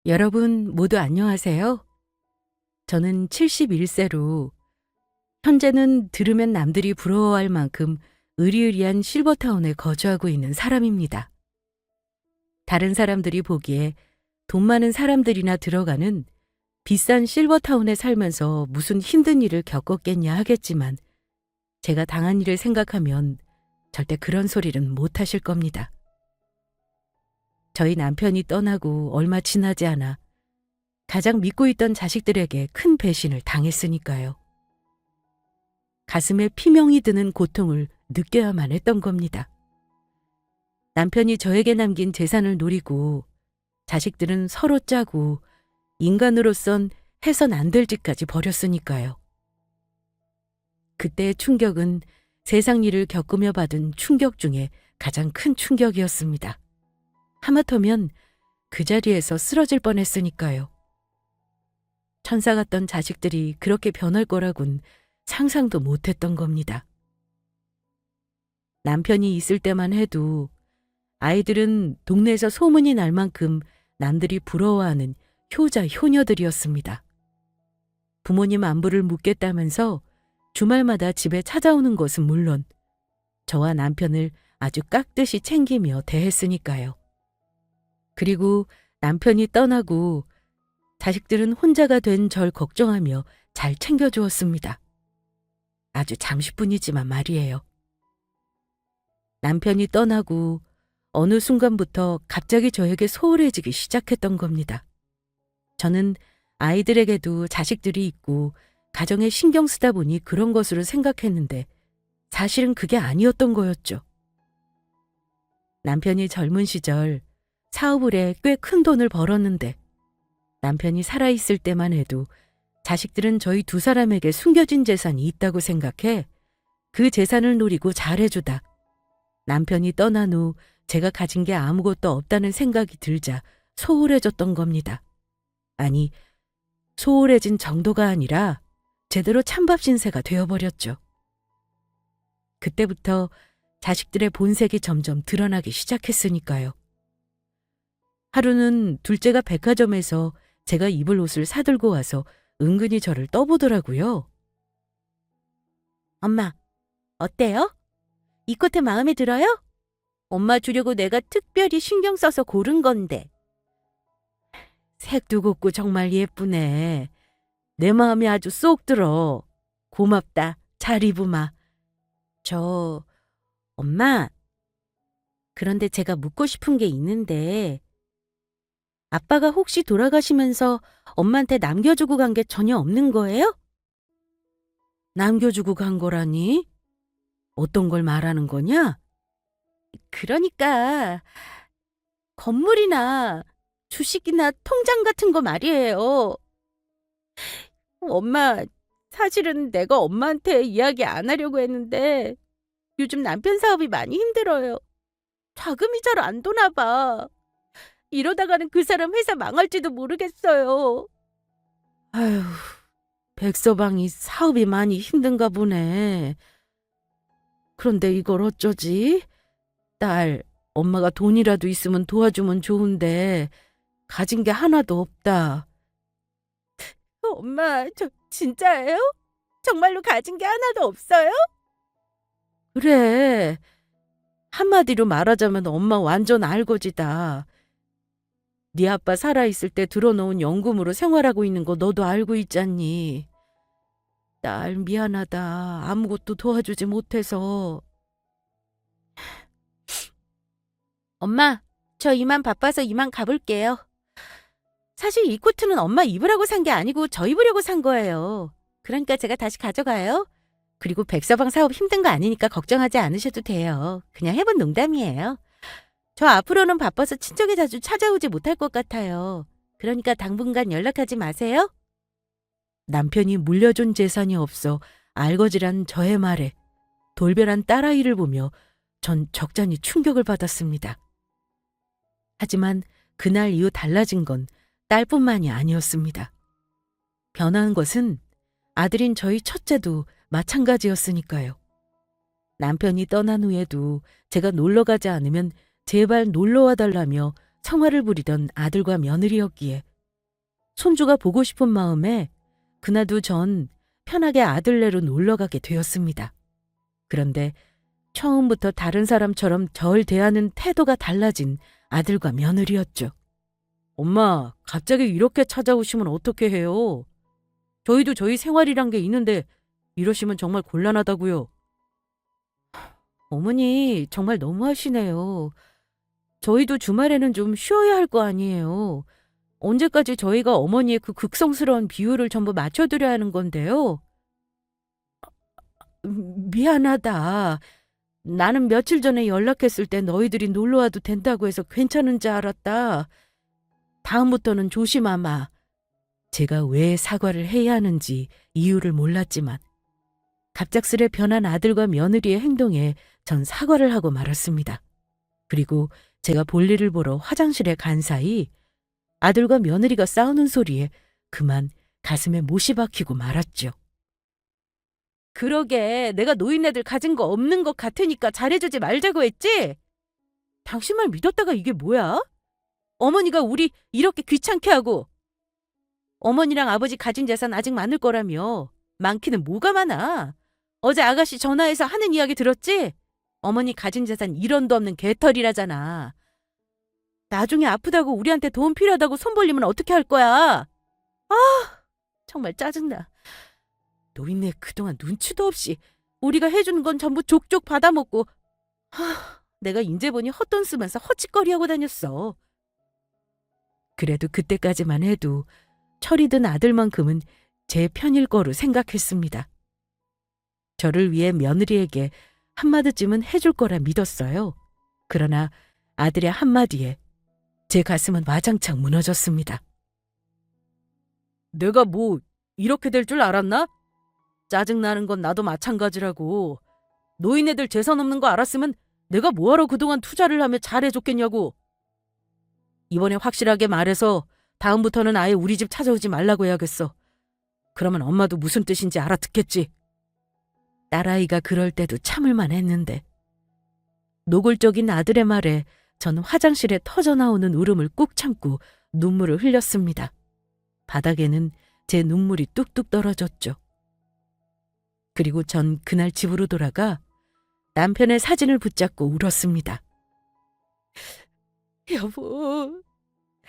여러분 모두 안녕하세요. 저는 71세로 현재는 들으면 남들이 부러워할 만큼 으리으리한 실버타운에 거주하고 있는 사람입니다. 다른 사람들이 보기에 돈 많은 사람들이나 들어가는 비싼 실버타운에 살면서 무슨 힘든 일을 겪었겠냐 하겠지만 제가 당한 일을 생각하면 절대 그런 소리는 못 하실 겁니다. 저희 남편이 떠나고 얼마 지나지 않아 가장 믿고 있던 자식들에게 큰 배신을 당했으니까요. 가슴에 피명이 드는 고통을 느껴야만 했던 겁니다. 남편이 저에게 남긴 재산을 노리고 자식들은 서로 짜고 인간으로선 해선 안 될 짓까지 벌였으니까요. 그때의 충격은 세상 일을 겪으며 받은 충격 중에 가장 큰 충격이었습니다. 하마터면 그 자리에서 쓰러질 뻔했으니까요. 천사 같던 자식들이 그렇게 변할 거라곤 상상도 못했던 겁니다. 남편이 있을 때만 해도 아이들은 동네에서 소문이 날 만큼 남들이 부러워하는 효자 효녀들이었습니다. 부모님 안부를 묻겠다면서 주말마다 집에 찾아오는 것은 물론 저와 남편을 아주 깍듯이 챙기며 대했으니까요. 그리고 남편이 떠나고 자식들은 혼자가 된 절 걱정하며 잘 챙겨주었습니다. 아주 잠시뿐이지만 말이에요. 남편이 떠나고 어느 순간부터 갑자기 저에게 소홀해지기 시작했던 겁니다. 저는 아이들에게도 자식들이 있고 가정에 신경 쓰다 보니 그런 것으로 생각했는데 사실은 그게 아니었던 거였죠. 남편이 젊은 시절 사업을 해 꽤 큰 돈을 벌었는데 남편이 살아있을 때만 해도 자식들은 저희 두 사람에게 숨겨진 재산이 있다고 생각해 그 재산을 노리고 잘해주다 남편이 떠난 후 제가 가진 게 아무것도 없다는 생각이 들자 소홀해졌던 겁니다. 아니, 소홀해진 정도가 아니라 제대로 찬밥 신세가 되어버렸죠. 그때부터 자식들의 본색이 점점 드러나기 시작했으니까요. 하루는 둘째가 백화점에서 제가 입을 옷을 사들고 와서 은근히 저를 떠보더라고요. 엄마, 어때요? 이 코트 마음에 들어요? 엄마 주려고 내가 특별히 신경 써서 고른 건데. 색도 곱고 정말 예쁘네. 내 마음이 아주 쏙 들어. 고맙다. 잘 입으마. 엄마, 그런데 제가 묻고 싶은 게 있는데 아빠가 혹시 돌아가시면서 엄마한테 남겨주고 간 게 전혀 없는 거예요? 남겨주고 간 거라니? 어떤 걸 말하는 거냐? 그러니까 건물이나 주식이나 통장 같은 거 말이에요. 엄마, 사실은 내가 엄마한테 이야기 안 하려고 했는데 요즘 남편 사업이 많이 힘들어요. 자금이 잘 안 도나 봐. 이러다가는 그 사람 회사 망할지도 모르겠어요. 아휴, 백서방이 사업이 많이 힘든가 보네. 그런데 이걸 어쩌지? 딸, 엄마가 돈이라도 있으면 도와주면 좋은데 가진 게 하나도 없다. 엄마, 저 진짜예요? 정말로 가진 게 하나도 없어요? 그래. 한마디로 말하자면 엄마 완전 알거지다. 네 아빠 살아있을 때 들어놓은 연금으로 생활하고 있는 거 너도 알고 있잖니. 딸 미안하다. 아무것도 도와주지 못해서. 엄마, 저 이만 바빠서 이만 가볼게요. 사실 이 코트는 엄마 입으라고 산 게 아니고 저 입으려고 산 거예요. 그러니까 제가 다시 가져가요. 그리고 백서방 사업 힘든 거 아니니까 걱정하지 않으셔도 돼요. 그냥 해본 농담이에요. 저 앞으로는 바빠서 친정에 자주 찾아오지 못할 것 같아요. 그러니까 당분간 연락하지 마세요. 남편이 물려준 재산이 없어 알거지란 저의 말에 돌변한 딸아이를 보며 전 적잖이 충격을 받았습니다. 하지만 그날 이후 달라진 건 딸뿐만이 아니었습니다. 변한 것은 아들인 저희 첫째도 마찬가지였으니까요. 남편이 떠난 후에도 제가 놀러 가지 않으면 제발 놀러와 달라며 성화를 부리던 아들과 며느리였기에 손주가 보고 싶은 마음에 그나도 전 편하게 아들네로 놀러 가게 되었습니다. 그런데 처음부터 다른 사람처럼 절 대하는 태도가 달라진 아들과 며느리였죠. 엄마, 갑자기 이렇게 찾아오시면 어떻게 해요? 저희도 저희 생활이란 게 있는데 이러시면 정말 곤란하다고요. 어머니, 정말 너무하시네요. 저희도 주말에는 좀 쉬어야 할 거 아니에요. 언제까지 저희가 어머니의 그 극성스러운 비율을 전부 맞춰드려야 하는 건데요. 미안하다. 나는 며칠 전에 연락했을 때 너희들이 놀러 와도 된다고 해서 괜찮은 줄 알았다. 다음부터는 조심하마. 제가 왜 사과를 해야 하는지 이유를 몰랐지만 갑작스레 변한 아들과 며느리의 행동에 전 사과를 하고 말았습니다. 그리고 제가 볼일을 보러 화장실에 간 사이 아들과 며느리가 싸우는 소리에 그만 가슴에 못이 박히고 말았죠. 그러게 내가 노인네들 가진 거 없는 것 같으니까 잘해주지 말자고 했지? 당신 말 믿었다가 이게 뭐야? 어머니가 우리 이렇게 귀찮게 하고 어머니랑 아버지 가진 재산 아직 많을 거라며. 많기는 뭐가 많아. 어제 아가씨 전화해서 하는 이야기 들었지? 어머니 가진 재산 1원도 없는 개털이라잖아. 나중에 아프다고 우리한테 돈 필요하다고 손 벌리면 어떻게 할 거야? 아, 정말 짜증나. 노인네 그동안 눈치도 없이 우리가 해주는 건 전부 족족 받아먹고 내가 인제 보니 헛돈 쓰면서 허짓거리하고 다녔어. 그래도 그때까지만 해도 철이 든 아들만큼은 제 편일 거로 생각했습니다. 저를 위해 며느리에게 한마디쯤은 해줄 거라 믿었어요. 그러나 아들의 한마디에 제 가슴은 와장창 무너졌습니다. 내가 뭐 이렇게 될 줄 알았나? 짜증나는 건 나도 마찬가지라고. 노인네들 재산 없는 거 알았으면 내가 뭐하러 그동안 투자를 하며 잘해줬겠냐고. 이번에 확실하게 말해서 다음부터는 아예 우리 집 찾아오지 말라고 해야겠어. 그러면 엄마도 무슨 뜻인지 알아듣겠지. 딸아이가 그럴 때도 참을만 했는데 노골적인 아들의 말에 전 화장실에 터져나오는 울음을 꾹 참고 눈물을 흘렸습니다. 바닥에는 제 눈물이 뚝뚝 떨어졌죠. 그리고 전 그날 집으로 돌아가 남편의 사진을 붙잡고 울었습니다. 여보,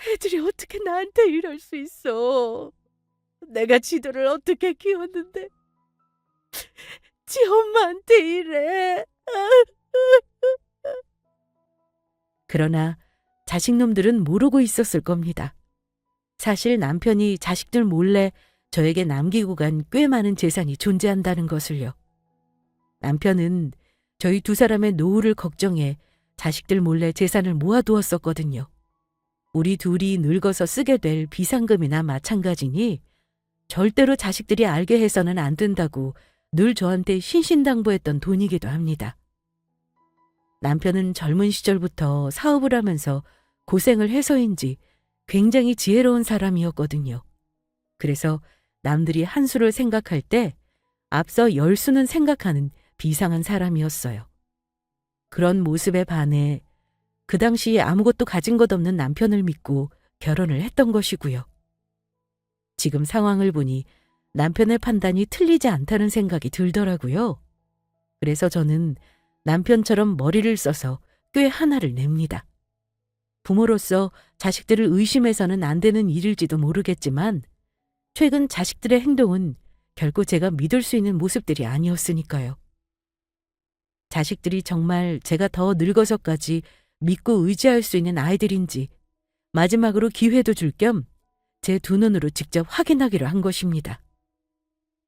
애들이 어떻게 나한테 이럴 수 있어. 내가 지들을 어떻게 키웠는데 지 엄마한테 이래. 그러나 자식놈들은 모르고 있었을 겁니다. 사실 남편이 자식들 몰래 저에게 남기고 간 꽤 많은 재산이 존재한다는 것을요. 남편은 저희 두 사람의 노후를 걱정해 자식들 몰래 재산을 모아두었었거든요. 우리 둘이 늙어서 쓰게 될 비상금이나 마찬가지니 절대로 자식들이 알게 해서는 안 된다고 늘 저한테 신신당부했던 돈이기도 합니다. 남편은 젊은 시절부터 사업을 하면서 고생을 해서인지 굉장히 지혜로운 사람이었거든요. 그래서 남들이 한 수를 생각할 때 앞서 10수는 생각하는 비상한 사람이었어요. 그런 모습에 반해 그 당시 아무것도 가진 것 없는 남편을 믿고 결혼을 했던 것이고요. 지금 상황을 보니 남편의 판단이 틀리지 않다는 생각이 들더라고요. 그래서 저는 남편처럼 머리를 써서 꽤 하나를 냅니다. 부모로서 자식들을 의심해서는 안 되는 일일지도 모르겠지만 최근 자식들의 행동은 결코 제가 믿을 수 있는 모습들이 아니었으니까요. 자식들이 정말 제가 더 늙어서까지 믿고 의지할 수 있는 아이들인지 마지막으로 기회도 줄 겸 제 두 눈으로 직접 확인하기로 한 것입니다.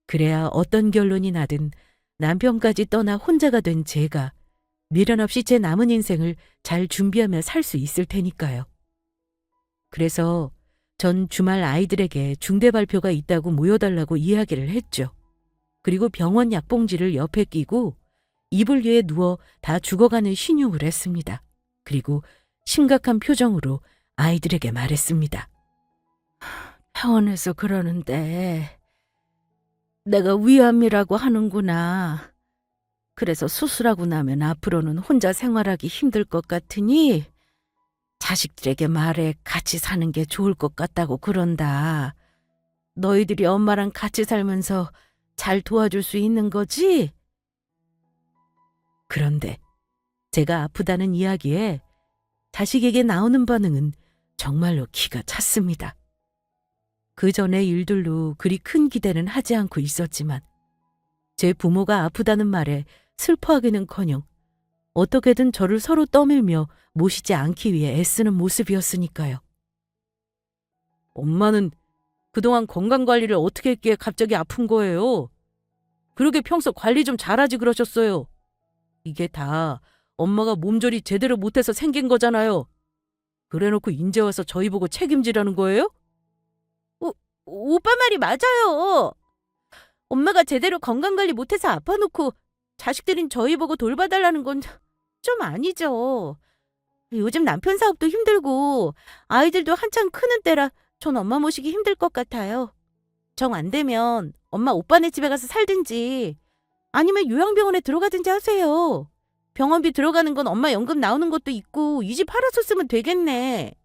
그래야 어떤 결론이 나든 남편까지 떠나 혼자가 된 제가 미련 없이 제 남은 인생을 잘 준비하며 살 수 있을 테니까요. 그래서 전 주말 아이들에게 중대 발표가 있다고 모여달라고 이야기를 했죠. 그리고 병원 약봉지를 옆에 끼고 이불 위에 누워 다 죽어가는 신용을 했습니다. 그리고 심각한 표정으로 아이들에게 말했습니다. 병원에서 그러는데 내가 위암이라고 하는구나. 그래서 수술하고 나면 앞으로는 혼자 생활하기 힘들 것 같으니 자식들에게 말해 같이 사는 게 좋을 것 같다고 그런다. 너희들이 엄마랑 같이 살면서 잘 도와줄 수 있는 거지? 그런데 제가 아프다는 이야기에 자식에게 나오는 반응은 정말로 기가 찼습니다. 그 전의 일들로 그리 큰 기대는 하지 않고 있었지만 제 부모가 아프다는 말에 슬퍼하기는커녕 어떻게든 저를 서로 떠밀며 모시지 않기 위해 애쓰는 모습이었으니까요. 엄마는 그동안 건강관리를 어떻게 했기에 갑자기 아픈 거예요? 그러게 평소 관리 좀 잘하지 그러셨어요. 이게 다 엄마가 몸조리 제대로 못해서 생긴 거잖아요. 그래놓고 인제 와서 저희 보고 책임지라는 거예요? 오빠 말이 맞아요. 엄마가 제대로 건강관리 못해서 아파놓고 자식들인 저희 보고 돌봐달라는 건 좀 아니죠. 요즘 남편 사업도 힘들고 아이들도 한창 크는 때라 전 엄마 모시기 힘들 것 같아요. 정 안 되면 엄마 오빠네 집에 가서 살든지 아니면 요양병원에 들어가든지 하세요. 병원비 들어가는 건 엄마 연금 나오는 것도 있고 이 집 팔아서 쓰면 되겠네.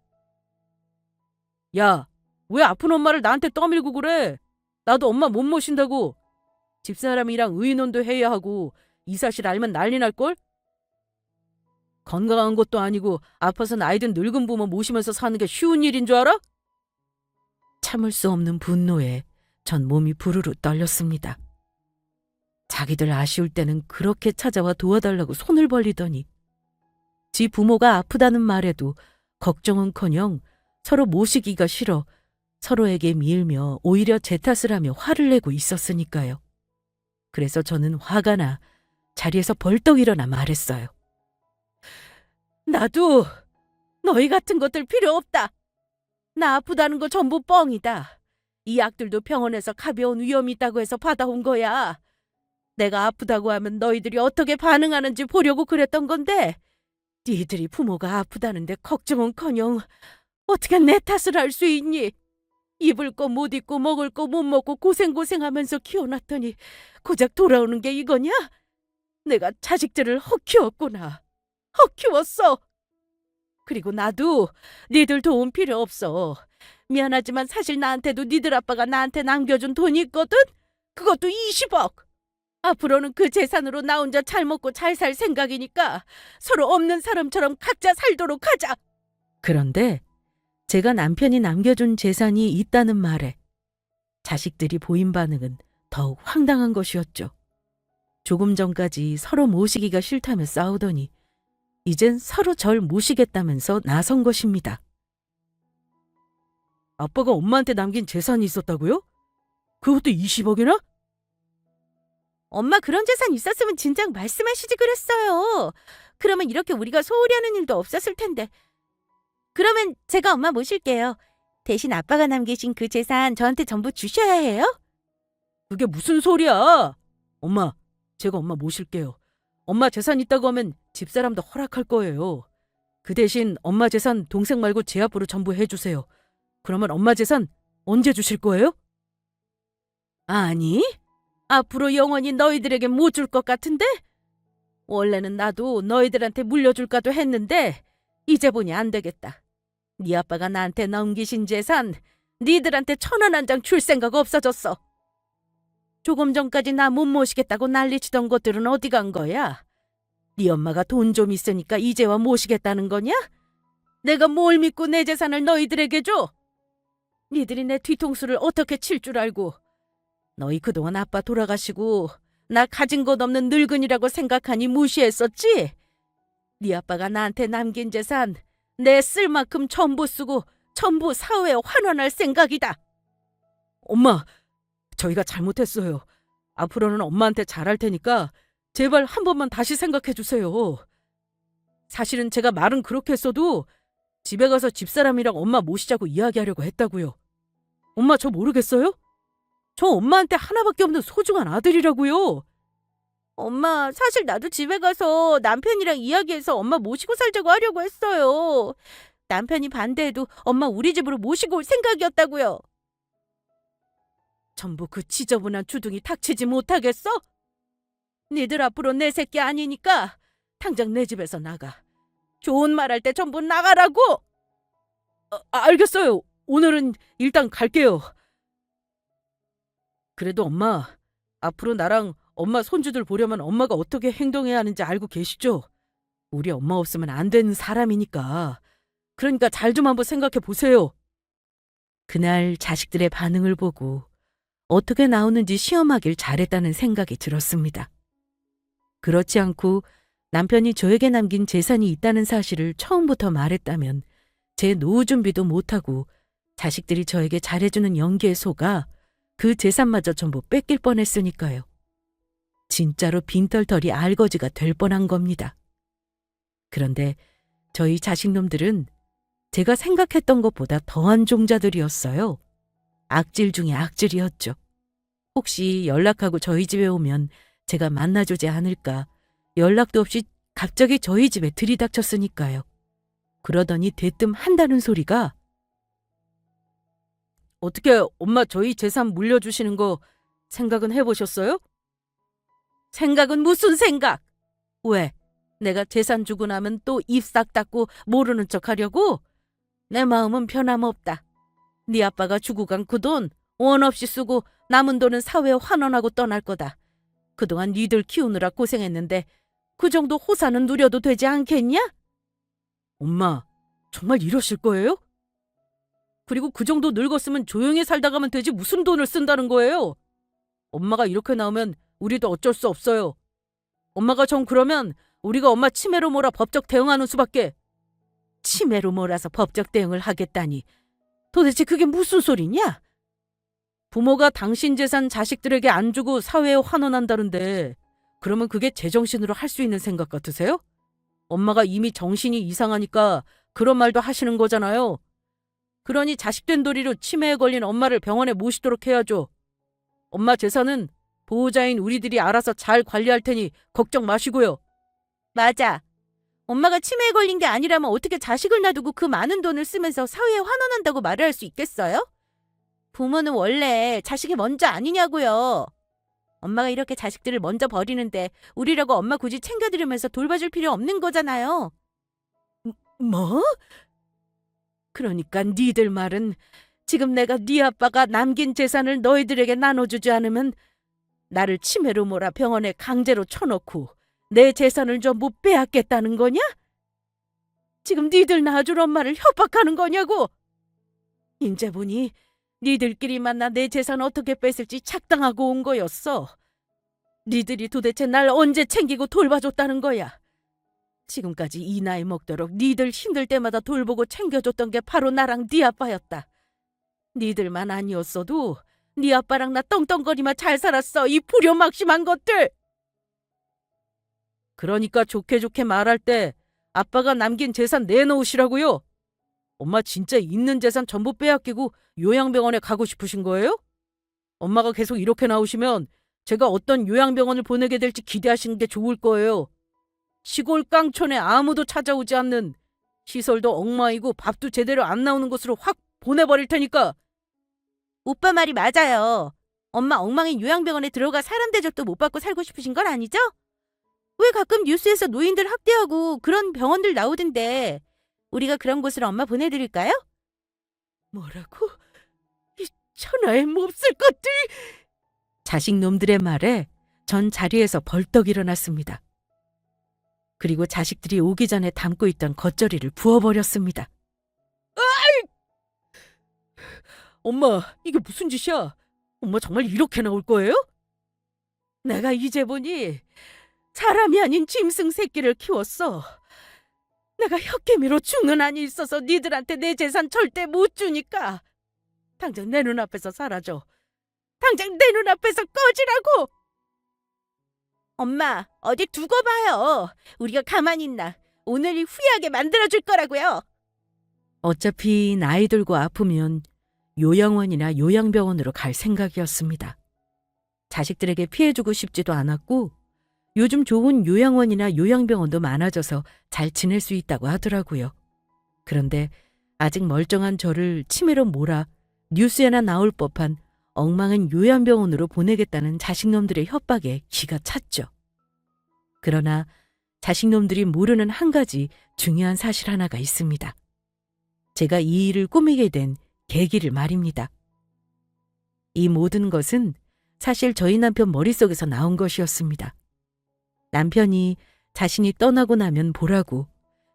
야, 왜 아픈 엄마를 나한테 떠밀고 그래? 나도 엄마 못 모신다고. 집사람이랑 의논도 해야 하고 이 사실 알면 난리 날걸? 건강한 것도 아니고 아파서 나이든 늙은 부모 모시면서 사는 게 쉬운 일인 줄 알아? 참을 수 없는 분노에 전 몸이 부르르 떨렸습니다. 자기들 아쉬울 때는 그렇게 찾아와 도와달라고 손을 벌리더니 지 부모가 아프다는 말에도 걱정은커녕 서로 모시기가 싫어 서로에게 밀며 오히려 제 탓을 하며 화를 내고 있었으니까요. 그래서 저는 화가 나 자리에서 벌떡 일어나 말했어요. 나도 너희 같은 것들 필요 없다. 나 아프다는 거 전부 뻥이다. 이 약들도 병원에서 가벼운 위험이 있다고 해서 받아온 거야. 내가 아프다고 하면 너희들이 어떻게 반응하는지 보려고 그랬던 건데 니들이 부모가 아프다는데 걱정은커녕 어떻게 내 탓을 할 수 있니? 입을 거 못 입고 먹을 거 못 먹고 고생하면서 키워놨더니 고작 돌아오는 게 이거냐? 내가 자식들을 헛 키웠구나. 헛 키웠어. 그리고 나도 니들 도움 필요 없어. 미안하지만 사실 나한테도 니들 아빠가 나한테 남겨준 돈이 있거든? 그것도 20억. 앞으로는 그 재산으로 나 혼자 잘 먹고 잘 살 생각이니까 서로 없는 사람처럼 각자 살도록 하자. 그런데 제가 남편이 남겨준 재산이 있다는 말에 자식들이 보인 반응은 더욱 황당한 것이었죠. 조금 전까지 서로 모시기가 싫다며 싸우더니 이젠 서로 절 모시겠다면서 나선 것입니다. 아빠가 엄마한테 남긴 재산이 있었다고요? 그것도 20억이나? 엄마 그런 재산 있었으면 진작 말씀하시지 그랬어요. 그러면 이렇게 우리가 소홀히 하는 일도 없었을 텐데. 그러면 제가 엄마 모실게요. 대신 아빠가 남기신 그 재산 저한테 전부 주셔야 해요? 그게 무슨 소리야? 엄마, 제가 엄마 모실게요. 엄마 재산 있다고 하면 집사람도 허락할 거예요. 그 대신 엄마 재산 동생 말고 제 앞으로 전부 해주세요. 그러면 엄마 재산 언제 주실 거예요? 아니, 앞으로 영원히 너희들에게 못 줄 것 같은데? 원래는 나도 너희들한테 물려줄까도 했는데 이제 보니 안 되겠다. 네 아빠가 나한테 넘기신 재산 니들한테 1,000원 한 장 줄 생각 없어졌어. 조금 전까지 나 못 모시겠다고 난리치던 것들은 어디 간 거야? 네 엄마가 돈 좀 있으니까 이제와 모시겠다는 거냐? 내가 뭘 믿고 내 재산을 너희들에게 줘? 니들이 내 뒤통수를 어떻게 칠 줄 알고. 너희 그동안 아빠 돌아가시고 나 가진 것 없는 늙은이라고 생각하니 무시했었지? 네 아빠가 나한테 남긴 재산 내 쓸 만큼 전부 쓰고 전부 사회에 환원할 생각이다. 엄마, 저희가 잘못했어요. 앞으로는 엄마한테 잘할 테니까 제발 한 번만 다시 생각해 주세요. 사실은 제가 말은 그렇게 했어도 집에 가서 집사람이랑 엄마 모시자고 이야기하려고 했다고요. 엄마 저 모르겠어요? 저 엄마한테 하나밖에 없는 소중한 아들이라고요. 엄마, 사실 나도 집에 가서 남편이랑 이야기해서 엄마 모시고 살자고 하려고 했어요. 남편이 반대해도 엄마 우리 집으로 모시고 올 생각이었다고요. 전부 그 지저분한 주둥이 닥치지 못하겠어? 니들 앞으로 내 새끼 아니니까 당장 내 집에서 나가. 좋은 말 할 때 전부 나가라고! 알겠어요. 오늘은 일단 갈게요. 그래도 엄마, 앞으로 나랑 엄마 손주들 보려면 엄마가 어떻게 행동해야 하는지 알고 계시죠? 우리 엄마 없으면 안 되는 사람이니까. 그러니까 잘 좀 한번 생각해 보세요. 그날 자식들의 반응을 보고 어떻게 나오는지 시험하길 잘했다는 생각이 들었습니다. 그렇지 않고 남편이 저에게 남긴 재산이 있다는 사실을 처음부터 말했다면 제 노후 준비도 못하고 자식들이 저에게 잘해주는 연기에 속아 그 재산마저 전부 뺏길 뻔했으니까요. 진짜로 빈털터리 알거지가 될 뻔한 겁니다. 그런데 저희 자식놈들은 제가 생각했던 것보다 더한 종자들이었어요. 악질 중에 악질이었죠. 혹시 연락하고 저희 집에 오면 제가 만나주지 않을까 연락도 없이 갑자기 저희 집에 들이닥쳤으니까요. 그러더니 대뜸 한다는 소리가 어떻게 엄마 저희 재산 물려주시는 거 생각은 해보셨어요? 생각은 무슨 생각? 왜? 내가 재산 주고 나면 또 입 싹 닫고 모르는 척 하려고? 내 마음은 변함없다. 네 아빠가 주고 간 그 돈 원 없이 쓰고 남은 돈은 사회에 환원하고 떠날 거다. 그동안 니들 키우느라 고생했는데 그 정도 호사는 누려도 되지 않겠냐? 엄마, 정말 이러실 거예요? 그리고 그 정도 늙었으면 조용히 살다 가면 되지 무슨 돈을 쓴다는 거예요? 엄마가 이렇게 나오면 우리도 어쩔 수 없어요. 엄마가 정 그러면 우리가 엄마 치매로 몰아 법적 대응하는 수밖에. 치매로 몰아서 법적 대응을 하겠다니. 도대체 그게 무슨 소리냐? 부모가 당신 재산 자식들에게 안 주고 사회에 환원한다는데 그러면 그게 제정신으로 할 수 있는 생각 같으세요? 엄마가 이미 정신이 이상하니까 그런 말도 하시는 거잖아요. 그러니 자식된 도리로 치매에 걸린 엄마를 병원에 모시도록 해야죠. 엄마 재산은 보호자인 우리들이 알아서 잘 관리할 테니 걱정 마시고요. 맞아. 엄마가 치매에 걸린 게 아니라면 어떻게 자식을 놔두고 그 많은 돈을 쓰면서 사회에 환원한다고 말을 할 수 있겠어요? 부모는 원래 자식이 먼저 아니냐고요. 엄마가 이렇게 자식들을 먼저 버리는데 우리라고 엄마 굳이 챙겨드리면서 돌봐줄 필요 없는 거잖아요. 뭐? 그러니까 니들 말은 지금 내가 네 아빠가 남긴 재산을 너희들에게 나눠주지 않으면 나를 치매로 몰아 병원에 강제로 쳐넣고 내 재산을 전부 빼앗겠다는 거냐? 지금 니들 낳아줄 엄마를 협박하는 거냐고? 인제 보니 니들끼리 만나 내 재산 어떻게 뺏을지 착당하고 온 거였어. 니들이 도대체 날 언제 챙기고 돌봐줬다는 거야? 지금까지 이 나이 먹도록 니들 힘들 때마다 돌보고 챙겨줬던 게 바로 나랑 네 아빠였다. 니들만 아니었어도 네 아빠랑 나 떵떵거리며 잘 살았어, 이 불효막심한 것들! 그러니까 좋게 좋게 말할 때 아빠가 남긴 재산 내놓으시라고요. 엄마 진짜 있는 재산 전부 빼앗기고 요양병원에 가고 싶으신 거예요? 엄마가 계속 이렇게 나오시면 제가 어떤 요양병원을 보내게 될지 기대하시는 게 좋을 거예요. 시골 깡촌에 아무도 찾아오지 않는 시설도 엉망이고 밥도 제대로 안 나오는 곳으로 확 보내버릴 테니까. 오빠 말이 맞아요. 엄마 엉망인 요양병원에 들어가 사람 대접도 못 받고 살고 싶으신 건 아니죠? 왜 가끔 뉴스에서 노인들 학대하고 그런 병원들 나오던데 우리가 그런 곳으로 엄마 보내드릴까요? 뭐라고? 이 천하의 몹쓸 것들! 자식놈들의 말에 전 자리에서 벌떡 일어났습니다. 그리고 자식들이 오기 전에 담고 있던 겉절이를 부어버렸습니다. 엄마, 이게 무슨 짓이야? 엄마 정말 이렇게 나올 거예요? 내가 이제 보니 사람이 아닌 짐승 새끼를 키웠어. 내가 혓개미로 죽는 한이 있어서 니들한테 내 재산 절대 못 주니까 당장 내 눈앞에서 사라져. 당장 내 눈앞에서 꺼지라고. 엄마, 어디 두고 봐요. 우리가 가만히 있나. 오늘이 후회하게 만들어줄 거라고요. 어차피 나이 들고 아프면 요양원이나 요양병원으로 갈 생각이었습니다. 자식들에게 피해주고 싶지도 않았고 요즘 좋은 요양원이나 요양병원도 많아져서 잘 지낼 수 있다고 하더라고요. 그런데 아직 멀쩡한 저를 치매로 몰아 뉴스에나 나올 법한 엉망한 요양병원으로 보내겠다는 자식놈들의 협박에 기가 찼죠. 그러나 자식놈들이 모르는 한 가지 중요한 사실 하나가 있습니다. 제가 이 일을 꾸미게 된 계기를 말입니다. 이 모든 것은 사실 저희 남편 머릿속에서 나온 것이었습니다. 남편이 자신이 떠나고 나면 보라고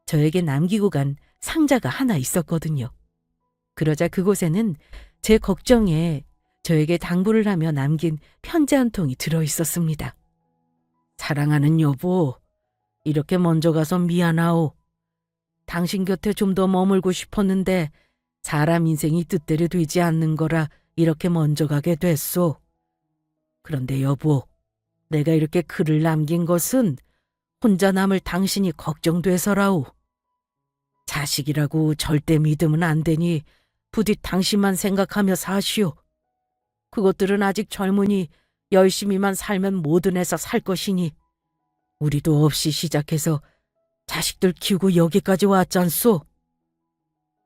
저에게 남기고 간 상자가 하나 있었거든요. 그러자 그곳에는 제 걱정에 저에게 당부를 하며 남긴 편지 한 통이 들어 있었습니다. 사랑하는 여보, 이렇게 먼저 가서 미안하오. 당신 곁에 좀 더 머물고 싶었는데 사람 인생이 뜻대로 되지 않는 거라 이렇게 먼저 가게 됐소. 그런데 여보, 내가 이렇게 글을 남긴 것은 혼자 남을 당신이 걱정돼서라오. 자식이라고 절대 믿으면 안 되니 부디 당신만 생각하며 사시오. 그것들은 아직 젊으니 열심히만 살면 뭐든 해서 살 것이니 우리도 없이 시작해서 자식들 키우고 여기까지 왔잖소.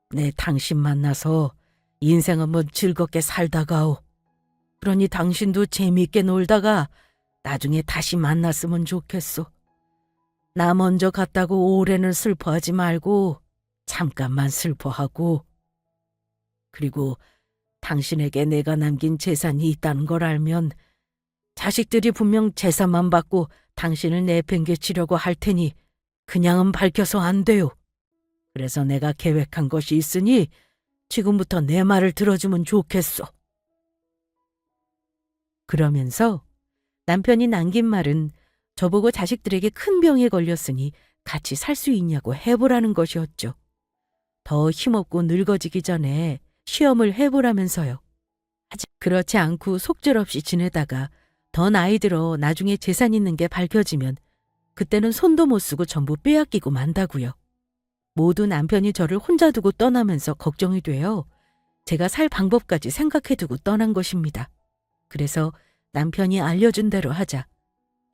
내 당신 만나서 인생 한번 즐겁게 살다가오. 그러니 당신도 재미있게 놀다가 나중에 다시 만났으면 좋겠소. 나 먼저 갔다고 오래는 슬퍼하지 말고 잠깐만 슬퍼하고. 그리고 당신에게 내가 남긴 재산이 있다는 걸 알면 자식들이 분명 재산만 받고 당신을 내팽개치려고 할 테니 그냥은 밝혀서 안 돼요. 그래서 내가 계획한 것이 있으니 지금부터 내 말을 들어주면 좋겠소. 그러면서 남편이 남긴 말은 저보고 자식들에게 큰 병에 걸렸으니 같이 살 수 있냐고 해보라는 것이었죠. 더 힘없고 늙어지기 전에 시험을 해보라면서요. 아직 그렇지 않고 속절없이 지내다가 더 나이 들어 나중에 재산 있는 게 밝혀지면 그때는 손도 못 쓰고 전부 빼앗기고 만다고요. 모두 남편이 저를 혼자 두고 떠나면서 걱정이 돼요. 제가 살 방법까지 생각해두고 떠난 것입니다. 그래서 남편이 알려준 대로 하자.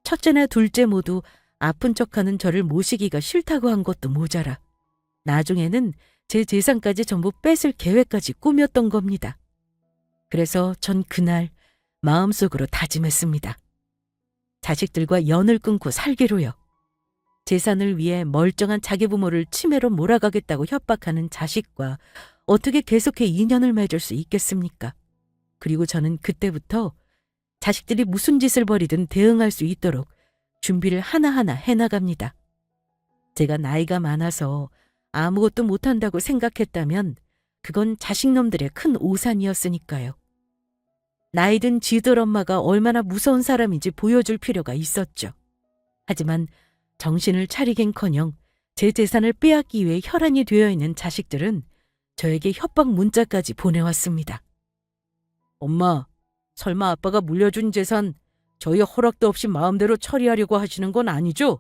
첫째나 둘째 모두 아픈 척하는 저를 모시기가 싫다고 한 것도 모자라 나중에는 제 재산까지 전부 뺏을 계획까지 꾸몄던 겁니다. 그래서 전 그날 마음속으로 다짐했습니다. 자식들과 연을 끊고 살기로요. 재산을 위해 멀쩡한 자기 부모를 치매로 몰아가겠다고 협박하는 자식과 어떻게 계속해 인연을 맺을 수 있겠습니까? 그리고 저는 그때부터 자식들이 무슨 짓을 벌이든 대응할 수 있도록 준비를 하나하나 해나갑니다. 제가 나이가 많아서 아무것도 못한다고 생각했다면 그건 자식놈들의 큰 오산이었으니까요. 나이든 지들 엄마가 얼마나 무서운 사람인지 보여줄 필요가 있었죠. 하지만 정신을 차리긴커녕 제 재산을 빼앗기 위해 혈안이 되어 있는 자식들은 저에게 협박 문자까지 보내왔습니다. 엄마, 설마 아빠가 물려준 재산 저희 허락도 없이 마음대로 처리하려고 하시는 건 아니죠?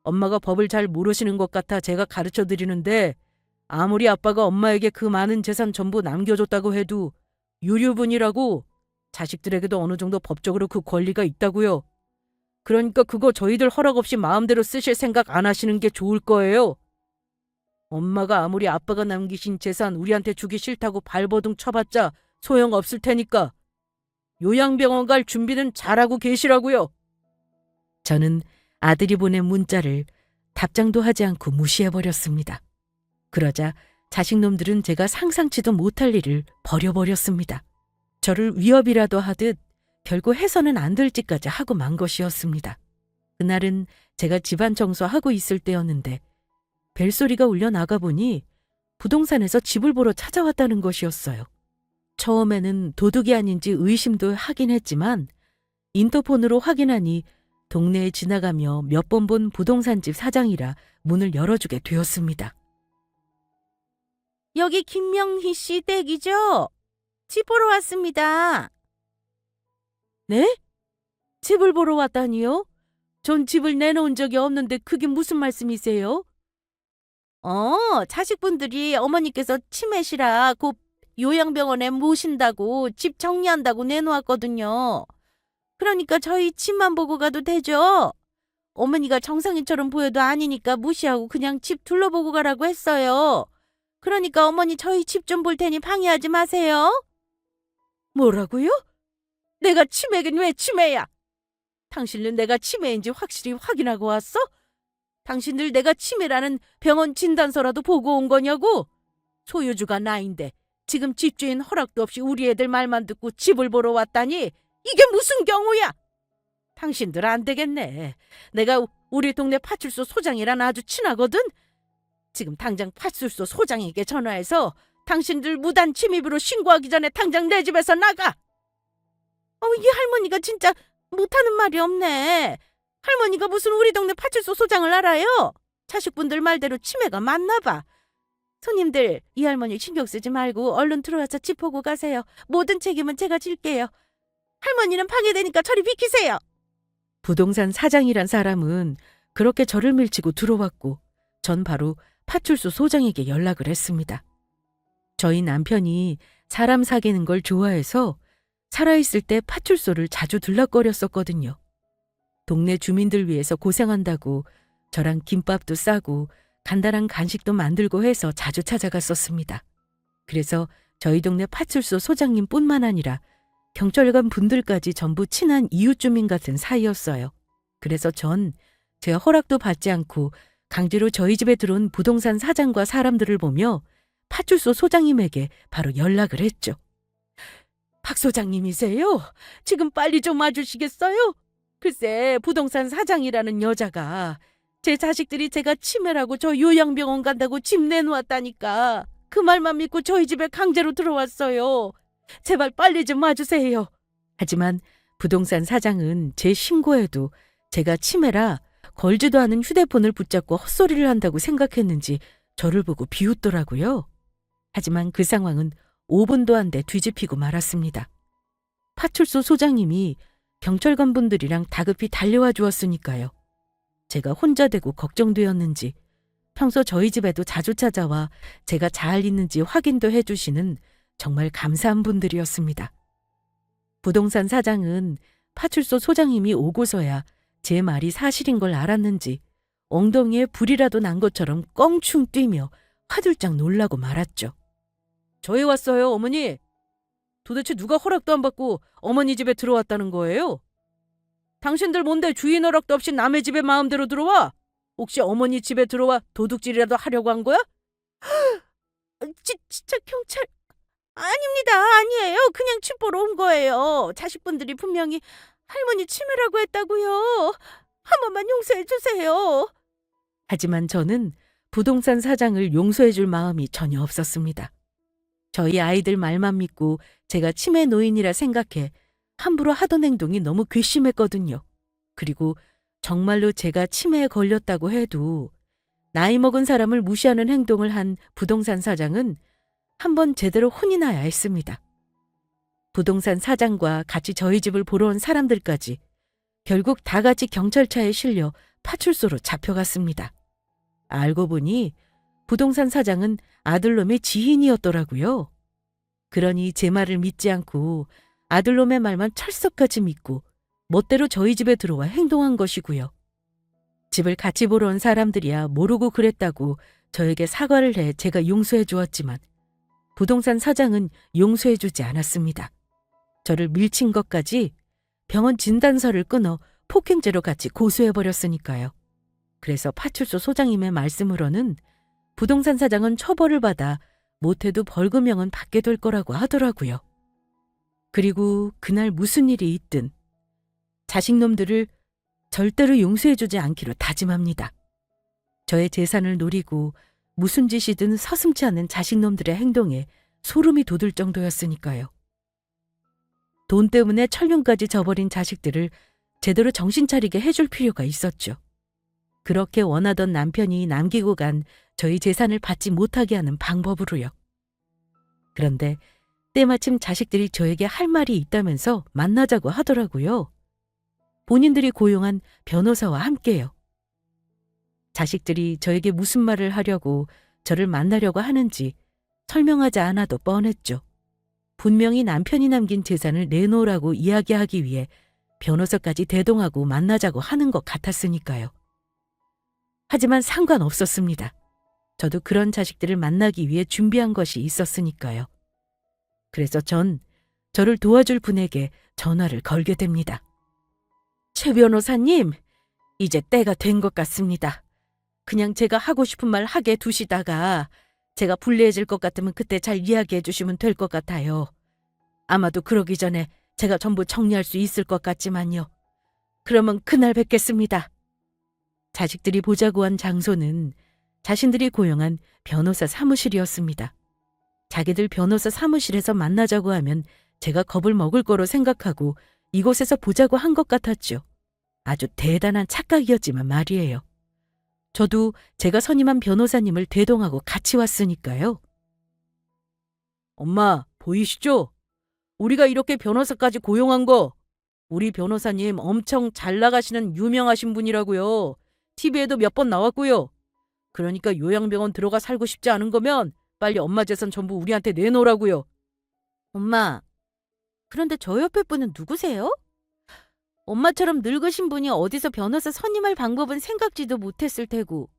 엄마가 법을 잘 모르시는 것 같아 제가 가르쳐 드리는데 아무리 아빠가 엄마에게 그 많은 재산 전부 남겨줬다고 해도 유류분이라고 자식들에게도 어느 정도 법적으로 그 권리가 있다고요. 그러니까 그거 저희들 허락 없이 마음대로 쓰실 생각 안 하시는 게 좋을 거예요. 엄마가 아무리 아빠가 남기신 재산 우리한테 주기 싫다고 발버둥 쳐봤자 소용없을 테니까 요양병원 갈 준비는 잘하고 계시라고요. 저는 아들이 보낸 문자를 답장도 하지 않고 무시해버렸습니다. 그러자 자식놈들은 제가 상상치도 못할 일을 벌여버렸습니다. 저를 위협이라도 하듯 결국 해서는 안 될 짓까지 하고 만 것이었습니다. 그날은 제가 집안 청소하고 있을 때였는데 벨소리가 울려 나가보니 부동산에서 집을 보러 찾아왔다는 것이었어요. 처음에는 도둑이 아닌지 의심도 하긴 했지만 인터폰으로 확인하니 동네에 지나가며 몇 번 본 부동산집 사장이라 문을 열어주게 되었습니다. 여기 김명희 씨 댁이죠? 집 보러 왔습니다. 네? 집을 보러 왔다니요? 전 집을 내놓은 적이 없는데 그게 무슨 말씀이세요? 자식분들이 어머니께서 치매시라 곧 요양병원에 모신다고 집 정리한다고 내놓았거든요. 그러니까 저희 집만 보고 가도 되죠? 어머니가 정상인처럼 보여도 아니니까 무시하고 그냥 집 둘러보고 가라고 했어요. 그러니까 어머니 저희 집 좀 볼 테니 방해하지 마세요. 뭐라고요? 내가 치매긴 왜 치매야? 당신은 내가 치매인지 확실히 확인하고 왔어? 당신들 내가 치매라는 병원 진단서라도 보고 온 거냐고? 소유주가 나인데 지금 집주인 허락도 없이 우리 애들 말만 듣고 집을 보러 왔다니 이게 무슨 경우야? 당신들 안 되겠네. 내가 우리 동네 파출소 소장이랑 아주 친하거든. 지금 당장 파출소 소장에게 전화해서 당신들 무단 침입으로 신고하기 전에 당장 내 집에서 나가. 이 할머니가 진짜 못하는 말이 없네. 할머니가 무슨 우리 동네 파출소 소장을 알아요? 자식분들 말대로 치매가 맞나 봐. 손님들, 이 할머니 신경 쓰지 말고 얼른 들어와서 집 보고 가세요. 모든 책임은 제가 질게요. 할머니는 방해되니까 저리 비키세요. 부동산 사장이란 사람은 그렇게 저를 밀치고 들어왔고 전 바로 파출소 소장에게 연락을 했습니다. 저희 남편이 사람 사귀는 걸 좋아해서 살아있을 때 파출소를 자주 들락거렸었거든요. 동네 주민들 위해서 고생한다고 저랑 김밥도 싸고 간단한 간식도 만들고 해서 자주 찾아갔었습니다. 그래서 저희 동네 파출소 소장님뿐만 아니라 경찰관 분들까지 전부 친한 이웃 주민 같은 사이였어요. 그래서 전 제 허락도 받지 않고 강제로 저희 집에 들어온 부동산 사장과 사람들을 보며 파출소 소장님에게 바로 연락을 했죠. 박 소장님이세요? 지금 빨리 좀 와주시겠어요? 글쎄 부동산 사장이라는 여자가 제 자식들이 제가 치매라고 저 요양병원 간다고 집 내놓았다니까 그 말만 믿고 저희 집에 강제로 들어왔어요. 제발 빨리 좀 와주세요. 하지만 부동산 사장은 제 신고에도 제가 치매라 걸지도 않은 휴대폰을 붙잡고 헛소리를 한다고 생각했는지 저를 보고 비웃더라고요. 하지만 그 상황은 5분도 안 돼 뒤집히고 말았습니다. 파출소 소장님이 경찰관 분들이랑 다급히 달려와 주었으니까요. 제가 혼자 되고 걱정되었는지 평소 저희 집에도 자주 찾아와 제가 잘 있는지 확인도 해주시는 정말 감사한 분들이었습니다. 부동산 사장은 파출소 소장님이 오고서야 제 말이 사실인 걸 알았는지 엉덩이에 불이라도 난 것처럼 껑충 뛰며 화들짝 놀라고 말았죠. 저희 왔어요, 어머니. 도대체 누가 허락도 안 받고 어머니 집에 들어왔다는 거예요? 당신들 뭔데 주인 허락도 없이 남의 집에 마음대로 들어와? 혹시 어머니 집에 들어와 도둑질이라도 하려고 한 거야? 진짜 경찰... 아닙니다. 아니에요. 그냥 집 보러 온 거예요. 자식분들이 분명히 할머니 치매라고 했다고요. 한 번만 용서해 주세요. 하지만 저는 부동산 사장을 용서해 줄 마음이 전혀 없었습니다. 저희 아이들 말만 믿고 제가 치매 노인이라 생각해 함부로 하던 행동이 너무 괘씸했거든요. 그리고 정말로 제가 치매에 걸렸다고 해도 나이 먹은 사람을 무시하는 행동을 한 부동산 사장은 한번 제대로 혼이 나야 했습니다. 부동산 사장과 같이 저희 집을 보러 온 사람들까지 결국 다 같이 경찰차에 실려 파출소로 잡혀갔습니다. 알고 보니 부동산 사장은 아들놈의 지인이었더라고요. 그러니 제 말을 믿지 않고 아들놈의 말만 철석같이 믿고 멋대로 저희 집에 들어와 행동한 것이고요. 집을 같이 보러 온 사람들이야 모르고 그랬다고 저에게 사과를 해 제가 용서해 주었지만 부동산 사장은 용서해 주지 않았습니다. 저를 밀친 것까지 병원 진단서를 끊어 폭행죄로 같이 고소해버렸으니까요. 그래서 파출소 소장님의 말씀으로는 부동산 사장은 처벌을 받아 못해도 벌금형은 받게 될 거라고 하더라고요. 그리고 그날 무슨 일이 있든 자식놈들을 절대로 용서해주지 않기로 다짐합니다. 저의 재산을 노리고 무슨 짓이든 서슴지 않는 자식놈들의 행동에 소름이 돋을 정도였으니까요. 돈 때문에 철륜까지 져버린 자식들을 제대로 정신 차리게 해줄 필요가 있었죠. 그렇게 원하던 남편이 남기고 간 저희 재산을 받지 못하게 하는 방법으로요. 그런데 때마침 자식들이 저에게 할 말이 있다면서 만나자고 하더라고요. 본인들이 고용한 변호사와 함께요. 자식들이 저에게 무슨 말을 하려고 저를 만나려고 하는지 설명하지 않아도 뻔했죠. 분명히 남편이 남긴 재산을 내놓으라고 이야기하기 위해 변호사까지 대동하고 만나자고 하는 것 같았으니까요. 하지만 상관없었습니다. 저도 그런 자식들을 만나기 위해 준비한 것이 있었으니까요. 그래서 전 저를 도와줄 분에게 전화를 걸게 됩니다. 최 변호사님, 이제 때가 된 것 같습니다. 그냥 제가 하고 싶은 말 하게 두시다가 제가 불리해질 것 같으면 그때 잘 이야기해 주시면 될 것 같아요. 아마도 그러기 전에 제가 전부 정리할 수 있을 것 같지만요. 그러면 그날 뵙겠습니다. 자식들이 보자고 한 장소는 자신들이 고용한 변호사 사무실이었습니다. 자기들 변호사 사무실에서 만나자고 하면 제가 겁을 먹을 거로 생각하고 이곳에서 보자고 한 것 같았죠. 아주 대단한 착각이었지만 말이에요. 저도 제가 선임한 변호사님을 대동하고 같이 왔으니까요. 엄마, 보이시죠? 우리가 이렇게 변호사까지 고용한 거, 우리 변호사님 엄청 잘 나가시는 유명하신 분이라고요. TV에도 몇 번 나왔고요. 그러니까 요양병원 들어가 살고 싶지 않은 거면 빨리 엄마 재산 전부 우리한테 내놓으라고요. 엄마, 그런데 저 옆에 분은 누구세요? 엄마처럼 늙으신 분이 어디서 변호사 선임할 방법은 생각지도 못했을 테고.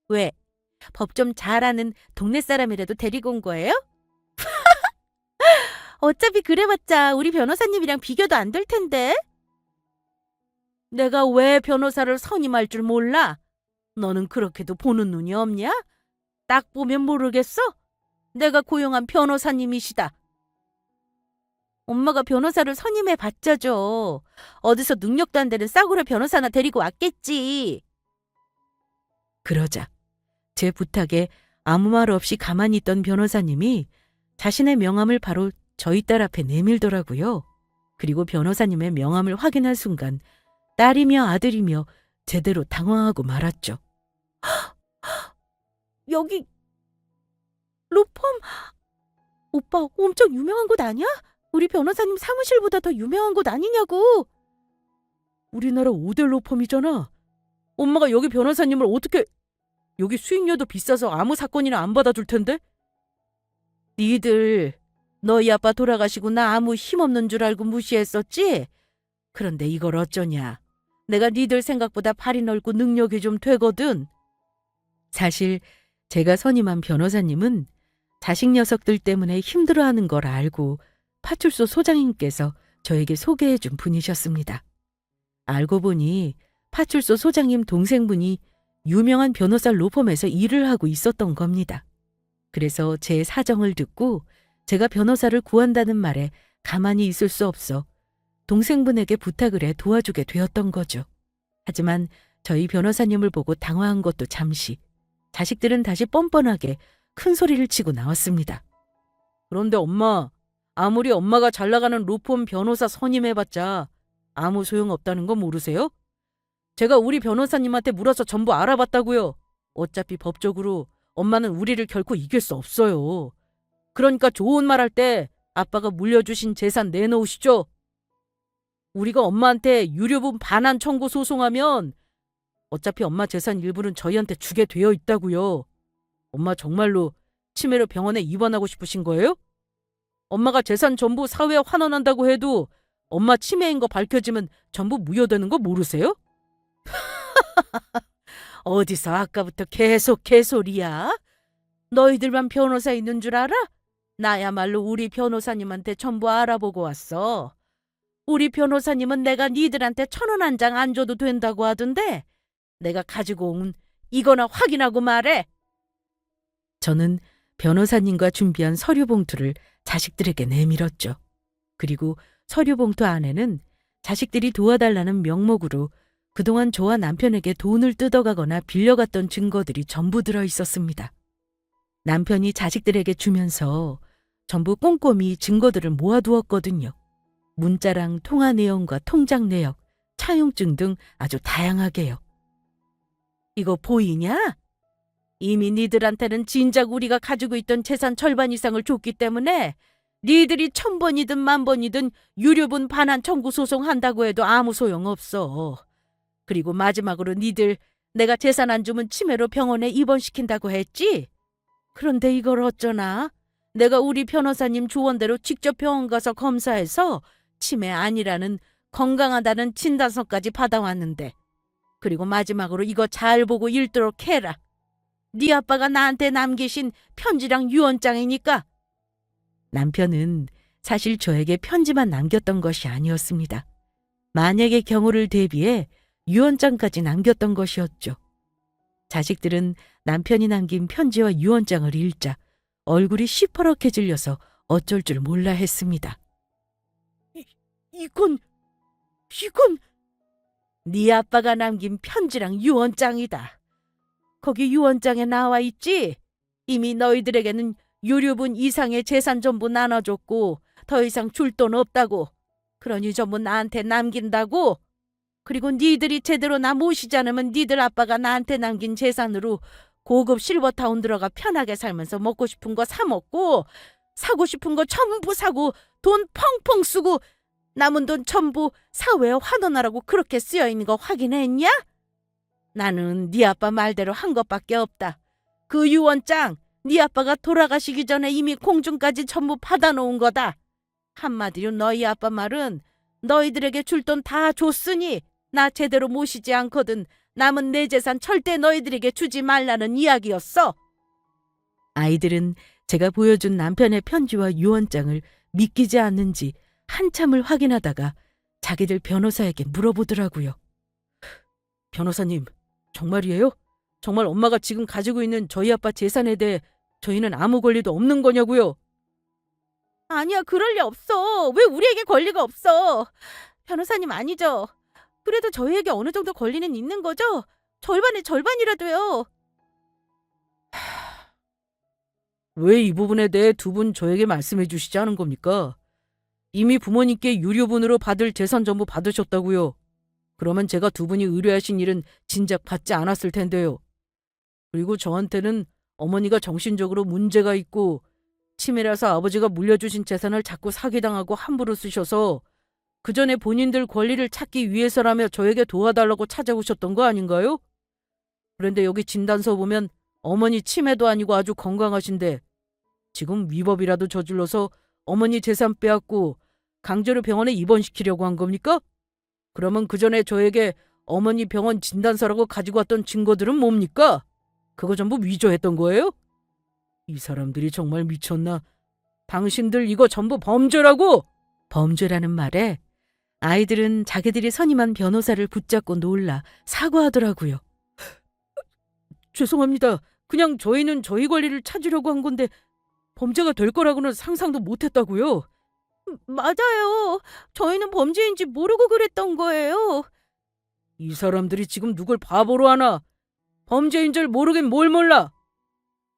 왜? 법 좀 잘하는 동네 사람이라도 데리고 온 거예요? 어차피 그래봤자 우리 변호사님이랑 비교도 안 될 텐데. 내가 왜 변호사를 선임할 줄 몰라? 너는 그렇게도 보는 눈이 없냐? 딱 보면 모르겠어? 내가 고용한 변호사님이시다. 엄마가 변호사를 선임해 봤자죠. 어디서 능력도 안 되는 싸구려 변호사나 데리고 왔겠지. 그러자 제 부탁에 아무 말 없이 가만히 있던 변호사님이 자신의 명함을 바로 저희 딸 앞에 내밀더라고요. 그리고 변호사님의 명함을 확인한 순간 딸이며 아들이며 제대로 당황하고 말았죠. 여기 로펌 오빠 엄청 유명한 곳 아니야? 우리 변호사님 사무실보다 더 유명한 곳 아니냐고. 우리나라 5대 로펌이잖아. 엄마가 여기 변호사님을 어떻게... 여기 수익료도 비싸서 아무 사건이나 안 받아줄 텐데? 니들 너희 아빠 돌아가시고 나 아무 힘없는 줄 알고 무시했었지? 그런데 이걸 어쩌냐. 내가 니들 생각보다 발이 넓고 능력이 좀 되거든. 사실 제가 선임한 변호사님은 자식 녀석들 때문에 힘들어하는 걸 알고 파출소 소장님께서 저에게 소개해 준 분이셨습니다. 알고 보니 파출소 소장님 동생분이 유명한 변호사 로펌에서 일을 하고 있었던 겁니다. 그래서 제 사정을 듣고 제가 변호사를 구한다는 말에 가만히 있을 수 없어 동생분에게 부탁을 해 도와주게 되었던 거죠. 하지만 저희 변호사님을 보고 당황한 것도 잠시, 자식들은 다시 뻔뻔하게 큰 소리를 치고 나왔습니다. 그런데 엄마, 아무리 엄마가 잘 나가는 로펌 변호사 선임해봤자 아무 소용없다는 거 모르세요? 제가 우리 변호사님한테 물어서 전부 알아봤다고요. 어차피 법적으로 엄마는 우리를 결코 이길 수 없어요. 그러니까 좋은 말 할 때 아빠가 물려주신 재산 내놓으시죠. 우리가 엄마한테 유류분 반환 청구 소송하면 어차피 엄마 재산 일부는 저희한테 주게 되어 있다고요. 엄마 정말로 치매로 병원에 입원하고 싶으신 거예요? 엄마가 재산 전부 사회에 환원한다고 해도 엄마 치매인 거 밝혀지면 전부 무효되는 거 모르세요? 어디서 아까부터 계속 개소리야? 너희들만 변호사 있는 줄 알아? 나야말로 우리 변호사님한테 전부 알아보고 왔어. 우리 변호사님은 내가 니들한테 1,000원 한 장 안 줘도 된다고 하던데 내가 가지고 온 이거나 확인하고 말해. 저는 변호사님과 준비한 서류 봉투를 자식들에게 내밀었죠. 그리고 서류 봉투 안에는 자식들이 도와달라는 명목으로 그동안 저와 남편에게 돈을 뜯어가거나 빌려갔던 증거들이 전부 들어 있었습니다. 남편이 자식들에게 주면서 전부 꼼꼼히 증거들을 모아두었거든요. 문자랑 통화 내용과 통장 내역, 차용증 등 아주 다양하게요. 이거 보이냐? 이미 니들한테는 진작 우리가 가지고 있던 재산 절반 이상을 줬기 때문에 니들이 1,000번이든 10,000번이든 유류분 반환 청구 소송한다고 해도 아무 소용없어. 그리고 마지막으로 니들 내가 재산 안 주면 치매로 병원에 입원시킨다고 했지? 그런데 이걸 어쩌나? 내가 우리 변호사님 조언대로 직접 병원 가서 검사해서 치매 아니라는 건강하다는 진단서까지 받아왔는데 그리고 마지막으로 이거 잘 보고 읽도록 해라. 네 아빠가 나한테 남기신 편지랑 유언장이니까. 남편은 사실 저에게 편지만 남겼던 것이 아니었습니다. 만약의 경우를 대비해 유언장까지 남겼던 것이었죠. 자식들은 남편이 남긴 편지와 유언장을 읽자 얼굴이 시퍼렇게 질려서 어쩔 줄 몰라 했습니다. 이건 네 아빠가 남긴 편지랑 유언장이다. 거기 유언장에 나와 있지? 이미 너희들에게는 유류분 이상의 재산 전부 나눠줬고 더 이상 줄 돈 없다고. 그러니 전부 나한테 남긴다고. 그리고 니들이 제대로 나 모시지 않으면 니들 아빠가 나한테 남긴 재산으로 고급 실버타운 들어가 편하게 살면서 먹고 싶은 거 사 먹고 사고 싶은 거 전부 사고 돈 펑펑 쓰고 남은 돈 전부 사회에 환원하라고 그렇게 쓰여 있는 거 확인했냐? 나는 네 아빠 말대로 한 것밖에 없다. 그 유언장 네 아빠가 돌아가시기 전에 이미 공중까지 전부 받아놓은 거다. 한마디로 너희 아빠 말은 너희들에게 줄 돈 다 줬으니 나 제대로 모시지 않거든 남은 내 재산 절대 너희들에게 주지 말라는 이야기였어. 아이들은 제가 보여준 남편의 편지와 유언장을 믿기지 않는지 한참을 확인하다가 자기들 변호사에게 물어보더라고요. 변호사님, 정말이에요? 정말 엄마가 지금 가지고 있는 저희 아빠 재산에 대해 저희는 아무 권리도 없는 거냐고요? 아니야, 그럴 리 없어. 왜 우리에게 권리가 없어? 변호사님 아니죠? 그래도 저희에게 어느 정도 권리는 있는 거죠? 절반의 절반이라도요. 왜 이 부분에 대해 두 분 저에게 말씀해 주시지 않은 겁니까? 이미 부모님께 유류분으로 받을 재산 전부 받으셨다고요. 그러면 제가 두 분이 의뢰하신 일은 진작 받지 않았을 텐데요. 그리고 저한테는 어머니가 정신적으로 문제가 있고 치매라서 아버지가 물려주신 재산을 자꾸 사기당하고 함부로 쓰셔서 그 전에 본인들 권리를 찾기 위해서라며 저에게 도와달라고 찾아오셨던 거 아닌가요? 그런데 여기 진단서 보면 어머니 치매도 아니고 아주 건강하신데 지금 위법이라도 저질러서 어머니 재산 빼앗고 강제로 병원에 입원시키려고 한 겁니까? 그러면 그 전에 저에게 어머니 병원 진단서라고 가지고 왔던 증거들은 뭡니까? 그거 전부 위조했던 거예요? 이 사람들이 정말 미쳤나? 당신들 이거 전부 범죄라고! 범죄라는 말에 아이들은 자기들이 선임한 변호사를 붙잡고 놀라 사과하더라고요. 죄송합니다. 그냥 저희는 저희 권리를 찾으려고 한 건데 범죄가 될 거라고는 상상도 못했다고요. 맞아요. 저희는 범죄인지 모르고 그랬던 거예요. 이 사람들이 지금 누굴 바보로 하나? 범죄인 줄 모르긴 뭘 몰라?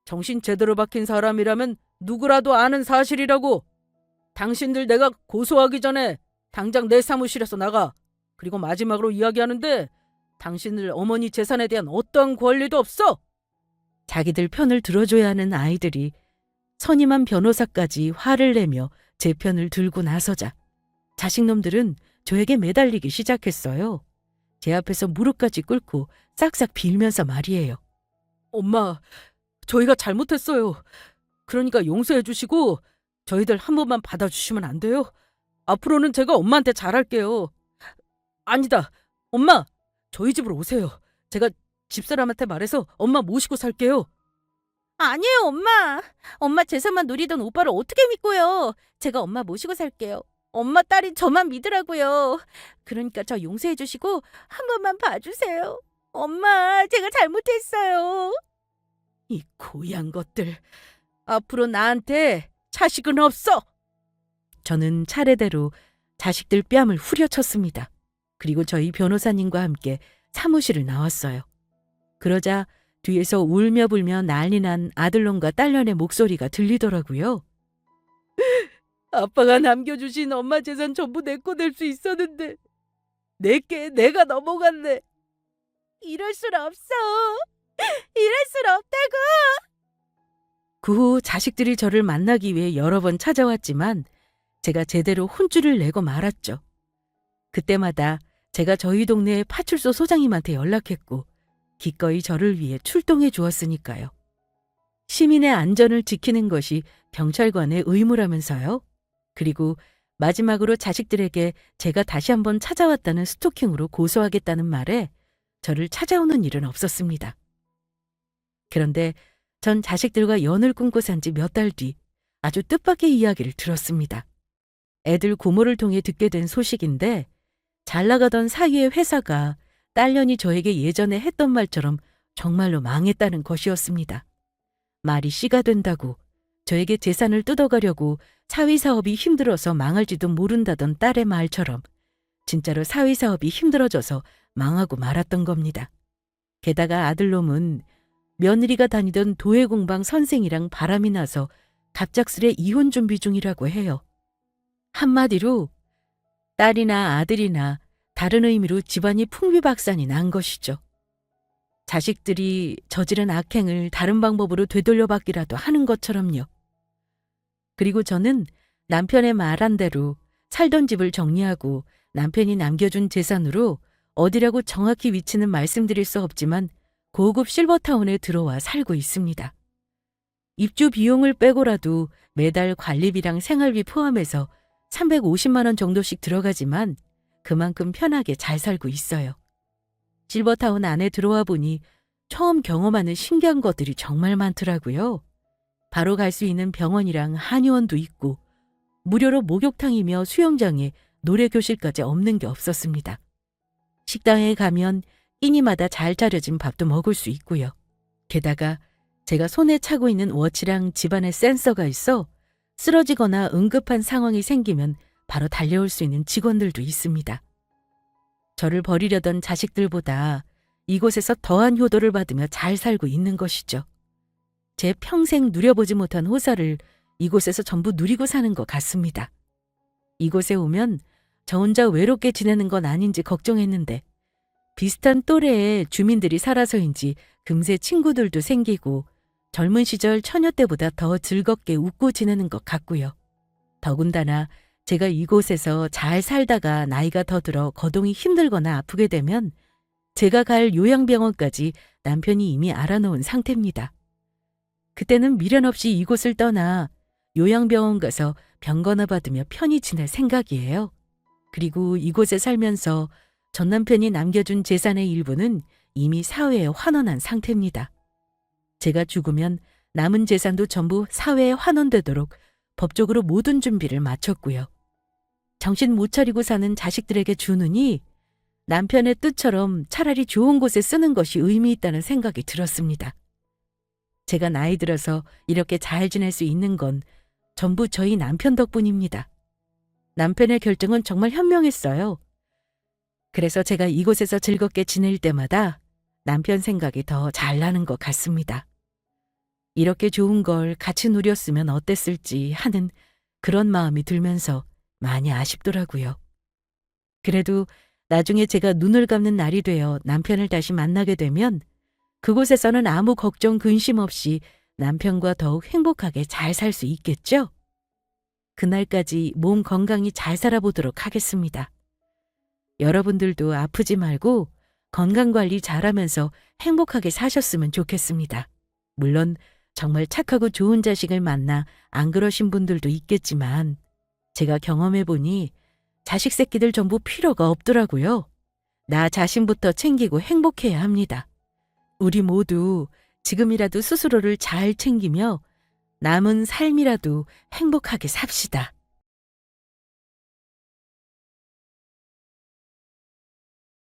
정신 제대로 박힌 사람이라면 누구라도 아는 사실이라고. 당신들 내가 고소하기 전에 당장 내 사무실에서 나가. 그리고 마지막으로 이야기하는데 당신들 어머니 재산에 대한 어떠한 권리도 없어. 자기들 편을 들어줘야 하는 아이들이 선임한 변호사까지 화를 내며 제 편을 들고 나서자 자식놈들은 저에게 매달리기 시작했어요. 제 앞에서 무릎까지 꿇고 싹싹 빌면서 말이에요. 엄마, 저희가 잘못했어요. 그러니까 용서해 주시고 저희들 한 번만 받아주시면 안 돼요? 앞으로는 제가 엄마한테 잘할게요. 아니다. 엄마, 저희 집으로 오세요. 제가 집사람한테 말해서 엄마 모시고 살게요. 아니에요, 엄마. 엄마 재산만 누리던 오빠를 어떻게 믿고요. 제가 엄마 모시고 살게요. 엄마 딸이 저만 믿으라고요. 그러니까 저 용서해 주시고 한 번만 봐주세요. 엄마, 제가 잘못했어요. 이 고얀 것들. 앞으로 나한테 자식은 없어. 저는 차례대로 자식들 뺨을 후려쳤습니다. 그리고 저희 변호사님과 함께 사무실을 나왔어요. 그러자 뒤에서 울며 불며 난리 난 아들놈과 딸년의 목소리가 들리더라고요. 아빠가 남겨주신 엄마 재산 전부 내 거 될 수 있었는데 내게 내가 넘어갔네. 이럴 순 없어. 이럴 순 없다고. 그 후 자식들이 저를 만나기 위해 여러 번 찾아왔지만 제가 제대로 혼쭐을 내고 말았죠. 그때마다 제가 저희 동네 파출소 소장님한테 연락했고 기꺼이 저를 위해 출동해 주었으니까요. 시민의 안전을 지키는 것이 경찰관의 의무라면서요. 그리고 마지막으로 자식들에게 제가 다시 한번 찾아왔다는 스토킹으로 고소하겠다는 말에 저를 찾아오는 일은 없었습니다. 그런데 전 자식들과 연을 꿈고 산 지 몇 달 뒤 아주 뜻밖의 이야기를 들었습니다. 애들 고모를 통해 듣게 된 소식인데 잘 나가던 사위의 회사가 딸년이 저에게 예전에 했던 말처럼 정말로 망했다는 것이었습니다. 말이 씨가 된다고 저에게 재산을 뜯어가려고 사위사업이 힘들어서 망할지도 모른다던 딸의 말처럼 진짜로 사위사업이 힘들어져서 망하고 말았던 겁니다. 게다가 아들놈은 며느리가 다니던 도예공방 선생이랑 바람이 나서 갑작스레 이혼 준비 중이라고 해요. 한마디로 딸이나 아들이나 다른 의미로 집안이 풍비박산이 난 것이죠. 자식들이 저지른 악행을 다른 방법으로 되돌려받기라도 하는 것처럼요. 그리고 저는 남편의 말한 대로 살던 집을 정리하고 남편이 남겨준 재산으로 어디라고 정확히 위치는 말씀드릴 수 없지만 고급 실버타운에 들어와 살고 있습니다. 입주 비용을 빼고라도 매달 관리비랑 생활비 포함해서 350만 원 정도씩 들어가지만 그만큼 편하게 잘 살고 있어요. 실버타운 안에 들어와 보니 처음 경험하는 신기한 것들이 정말 많더라고요. 바로 갈 수 있는 병원이랑 한의원도 있고 무료로 목욕탕이며 수영장에 노래교실까지 없는 게 없었습니다. 식당에 가면 끼니마다 잘 차려진 밥도 먹을 수 있고요. 게다가 제가 손에 차고 있는 워치랑 집안에 센서가 있어 쓰러지거나 응급한 상황이 생기면 바로 달려올 수 있는 직원들도 있습니다. 저를 버리려던 자식들보다 이곳에서 더한 효도를 받으며 잘 살고 있는 것이죠. 제 평생 누려보지 못한 호사를 이곳에서 전부 누리고 사는 것 같습니다. 이곳에 오면 저 혼자 외롭게 지내는 건 아닌지 걱정했는데 비슷한 또래의 주민들이 살아서인지 금세 친구들도 생기고 젊은 시절 처녀 때보다 더 즐겁게 웃고 지내는 것 같고요. 더군다나 제가 이곳에서 잘 살다가 나이가 더 들어 거동이 힘들거나 아프게 되면 제가 갈 요양병원까지 남편이 이미 알아놓은 상태입니다. 그때는 미련 없이 이곳을 떠나 요양병원 가서 병건화 받으며 편히 지낼 생각이에요. 그리고 이곳에 살면서 전 남편이 남겨준 재산의 일부는 이미 사회에 환원한 상태입니다. 제가 죽으면 남은 재산도 전부 사회에 환원되도록 법적으로 모든 준비를 마쳤고요. 정신 못 차리고 사는 자식들에게 주느니 남편의 뜻처럼 차라리 좋은 곳에 쓰는 것이 의미 있다는 생각이 들었습니다. 제가 나이 들어서 이렇게 잘 지낼 수 있는 건 전부 저희 남편 덕분입니다. 남편의 결정은 정말 현명했어요. 그래서 제가 이곳에서 즐겁게 지낼 때마다 남편 생각이 더 잘 나는 것 같습니다. 이렇게 좋은 걸 같이 누렸으면 어땠을지 하는 그런 마음이 들면서 많이 아쉽더라고요. 그래도 나중에 제가 눈을 감는 날이 되어 남편을 다시 만나게 되면 그곳에서는 아무 걱정 근심 없이 남편과 더욱 행복하게 잘 살 수 있겠죠? 그날까지 몸 건강히 잘 살아보도록 하겠습니다. 여러분들도 아프지 말고 건강관리 잘하면서 행복하게 사셨으면 좋겠습니다. 물론 정말 착하고 좋은 자식을 만나 안 그러신 분들도 있겠지만 제가 경험해보니 자식 새끼들 전부 필요가 없더라고요. 나 자신부터 챙기고 행복해야 합니다. 우리 모두 지금이라도 스스로를 잘 챙기며 남은 삶이라도 행복하게 삽시다.